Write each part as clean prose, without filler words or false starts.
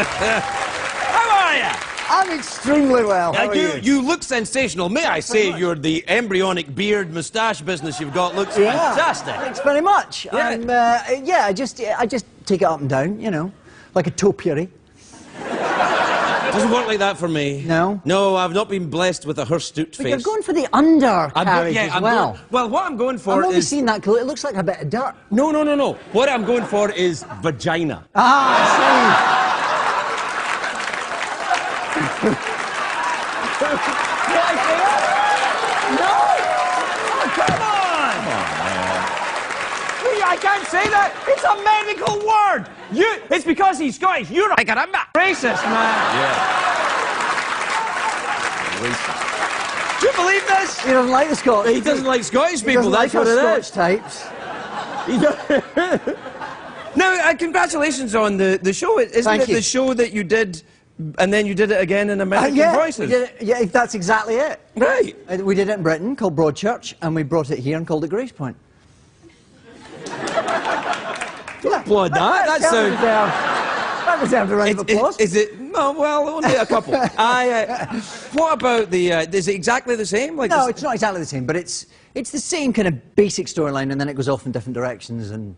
How are you? I'm extremely well. How are you? You look sensational. May I say, the embryonic beard moustache business you've got looks fantastic. Thanks very much. Yeah. I just take it up and down, you know, like a topiary. Doesn't work like that for me. No? No, I've not been blessed with a hirsute face. But you're going for the undercarriage as well. Well, what I'm going for I've only is... seen that close. It looks like a bit of dirt. No. What I'm going for is vagina. Ah, I see. Did I say that? No! Oh, come on! I can't say that. It's a medical word. It's because he's Scottish. You're like a racist, man. Yeah. Racist. Do you believe this? He doesn't like the Scots. He doesn't like Scottish people. That's what it like is. Scotch types. Now, congratulations on the show. Isn't it the show that you did, and then you did it again in American Voices? Yeah, that's exactly it. Right. We did it in Britain, called Broadchurch, and we brought it here and called it Grace Point. Don't applaud that. That sounds... That deserved a round of applause. Is it? No, well, only a couple. What about the... is it exactly the same? Like no, it's not exactly the same, but it's the same kind of basic storyline, and then it goes off in different directions, and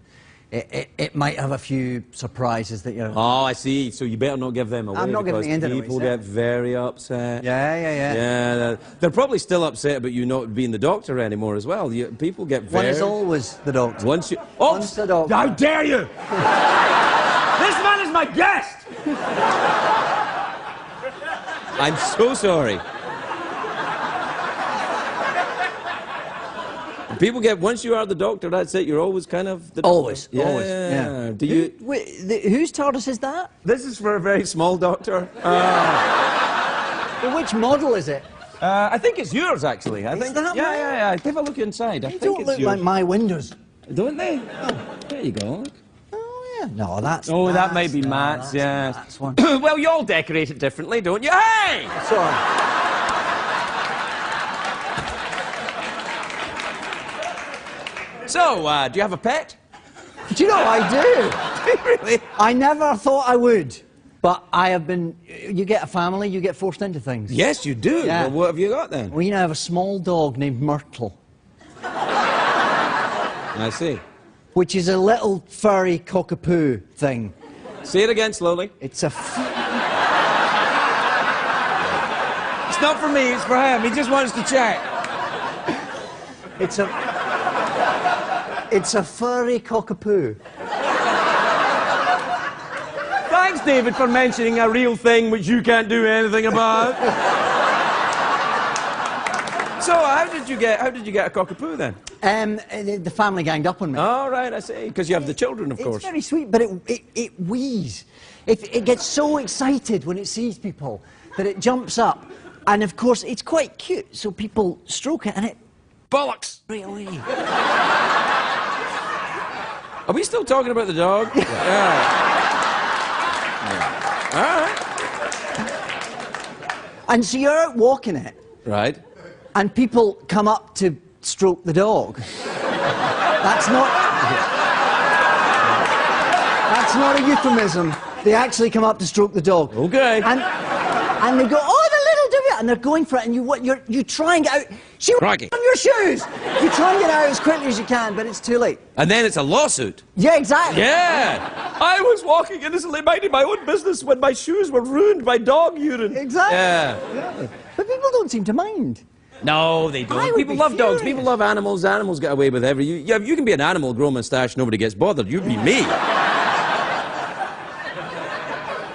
it might have a few surprises that you're... Oh, I see. So you better not give them away. I'm not giving the end away. People get very upset. Yeah. Yeah, they're probably still upset about you not being the doctor anymore as well. People get very... One is always the doctor. Once the doctor. How dare you! This man is my guest! I'm so sorry. People get, once you are the doctor, that's it. You're always kind of the doctor. Always. Do you... Whose TARDIS is that? This is for a very small doctor. Well, which model is it? I think it's yours, actually. I think. That Yeah. Give a look inside. I They think don't it's look yours. like my windows. Don't they? Oh, there you go. Look. Oh, yeah. No, that's... Oh, that may be Matt's, yeah. That's one. Well, you all decorate it differently, don't you? Hey! Sorry. So, do you have a pet? Do you know, I do. Really? I never thought I would, but I have been... You get a family, you get forced into things. Yes, you do. Yeah. Well, what have you got, then? We now have a small dog named Myrtle, I see. which is a little furry cockapoo thing. Say it again slowly. It's a... It's not for me, it's for him. He just wants to check. It's a furry cockapoo. Thanks, David, for mentioning a real thing which you can't do anything about. So, how did you get a cockapoo then? The family ganged up on me. Oh, right, I see. Because you have the children, of course. It's very sweet, but it wheezes. It gets so excited when it sees people that it jumps up. And, of course, it's quite cute, so people stroke it and it... Bollocks! Right away. Are we still talking about the dog? Yeah. All right. And so you're out walking it. Right. And people come up to stroke the dog. That's not a euphemism. They actually come up to stroke the dog. Okay. And they go, oh, the little dovey, and they're going for it, and you try and get out. She was on your shoes. You try and get out as quickly as you can, but it's too late. And then it's a lawsuit. Yeah, exactly. Yeah. I was walking innocently minding my own business when my shoes were ruined by dog urine. Exactly. Yeah. But people don't seem to mind. No, they don't. People love dogs. People love animals. Animals get away with everything. You can be an animal, grow a moustache, nobody gets bothered. You be me.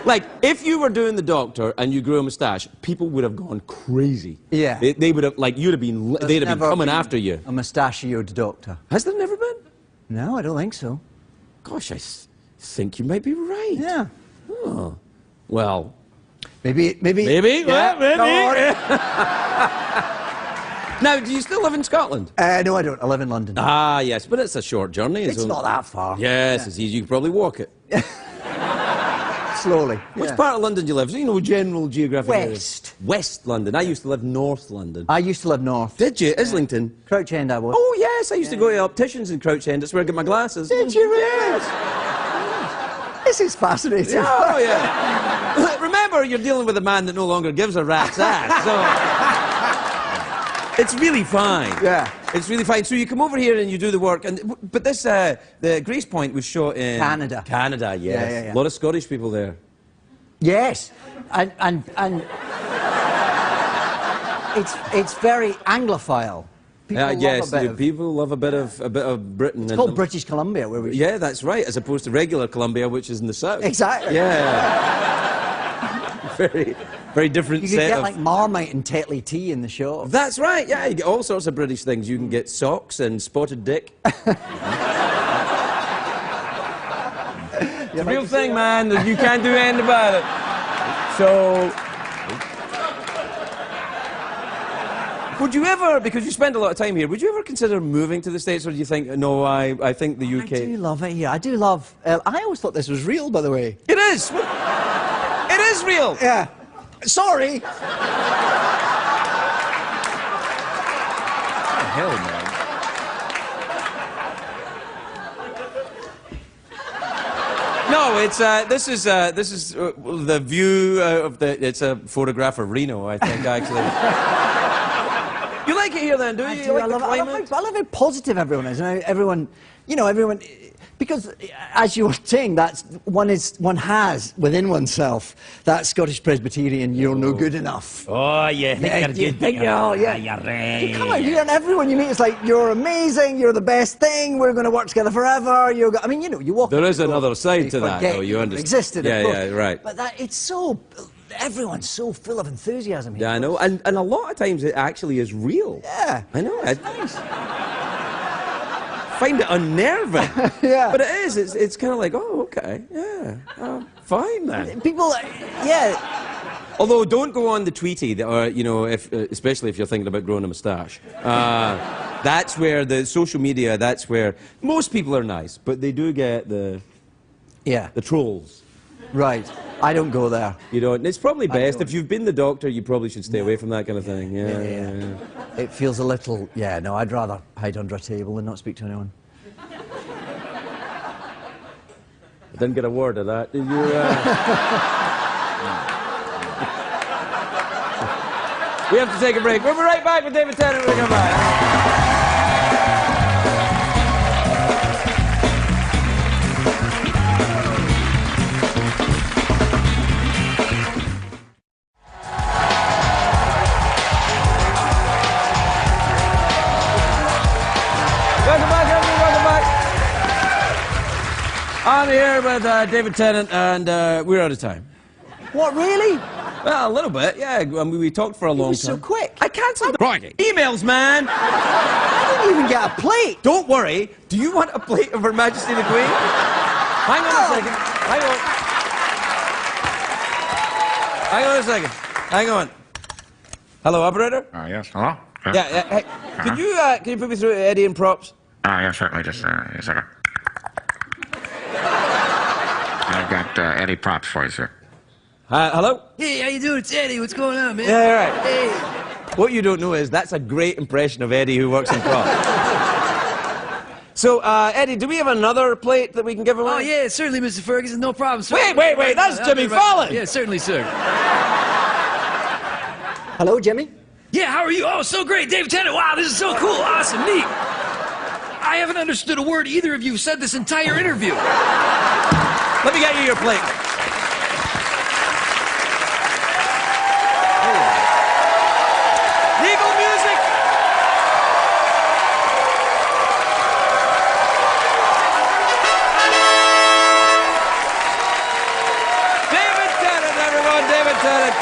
Like, if you were doing the doctor and you grew a moustache, people would have gone crazy. Yeah. They would have, like, they'd have been coming after you. A mustachioed doctor. Has there never been? No, I don't think so. Gosh, I think you might be right. Yeah. Oh. Well. Maybe. Maybe? Yeah, Well, maybe. come Now, do you still live in Scotland? No, I don't. I live in London. Ah, yes, but it's a short journey. It's not that far. Yes, it's easy. You can probably walk it. Slowly. Which part of London do you live? So, you know, general geographic area. West. West London. I used to live North London. I used to live north. Did you? Islington? Crouch End, I was. Oh, yes. I used to go to opticians in Crouch End. That's where I get my glasses. Did you really? Yes. This is fascinating. Oh, yeah. remember, you're dealing with a man that no longer gives a rat's ass, so it's really fine. Yeah. It's really fine. So you come over here and you do the work, but this, the Grace Point was shot in... Canada. Canada, yes. Yeah. A lot of Scottish people there. Yes, and it's very Anglophile. People Yes, love a bit of, people love a bit of Britain. it's called British Columbia, where we... Yeah, that's right, as opposed to regular Columbia, which is in the south. Exactly. Yeah. Very different You could set get of... like Marmite and Tetley tea in the show. That's right, yeah, you get all sorts of British things. You can get socks and spotted dick. It's a real thing, man. You can't do anything about it. So... Would you ever, because you spend a lot of time here, would you ever consider moving to the States, or do you think, no, I think the UK... I do love it here. I do love... I always thought this was real, by the way. It is! It is real! Yeah. Sorry. What the hell, man? No, it's this is the view of the. It's a photograph of Reno, I think, actually. You like it here, then, do you? I love how positive everyone is, and everyone, everyone, because as you were saying, one has within oneself that Scottish Presbyterian, you're no good enough. Oh, yeah. You come out here and everyone you meet is like, you're amazing, you're the best thing, we're going to work together forever. You walk. There is another side to that, though. You understand? Existed, of course. Yeah, right. But it's so. Everyone's so full of enthusiasm here. Yeah, I know, and a lot of times it actually is real. Yeah, I know. It's nice. Find it unnerving. Yeah. But it is. It's kind of like, oh, okay, yeah, fine then. People, yeah. Although, don't go on the Tweety, or especially if you're thinking about growing a moustache. That's where the social media. That's where most people are nice, but they do get the trolls. Right. I don't go there. You know, it's probably best if you've been the doctor. You probably should stay away from that kind of thing. Yeah. It feels a little. Yeah. No, I'd rather hide under a table and not speak to anyone. I didn't get a word of that, did you? We have to take a break. We'll be right back with David Tennant when we come back. I'm here with David Tennant, and we're out of time. What, really? Well, a little bit, yeah. I mean, we talked for a long time. So quick. I cancelled the emails, man. I didn't even get a plate. Don't worry. Do you want a plate of Her Majesty the Queen? Hang on a second. Hang on a second. Hang on. Hello, operator? Yes, hello? Yeah, hey, can you put me through to Eddie and Props? Yeah, certainly. Just a second. I've got Eddie Props for you, sir. Hello? Hey, how you doing? It's Eddie. What's going on, man? Yeah, all right. Hey. What you don't know is that's a great impression of Eddie who works in Props. So, Eddie, do we have another plate that we can give away? Oh, yeah, certainly, Mr. Ferguson. No problem, sir. Wait, that's Jimmy Fallon! Yeah, certainly, sir. Hello, Jimmy? Yeah, how are you? Oh, so great. David Tennant. Wow, this is so cool. Awesome, neat. I haven't understood a word either of you said this entire interview. Let me get you your plate. Legal music. David Tennant, everyone. David Tennant.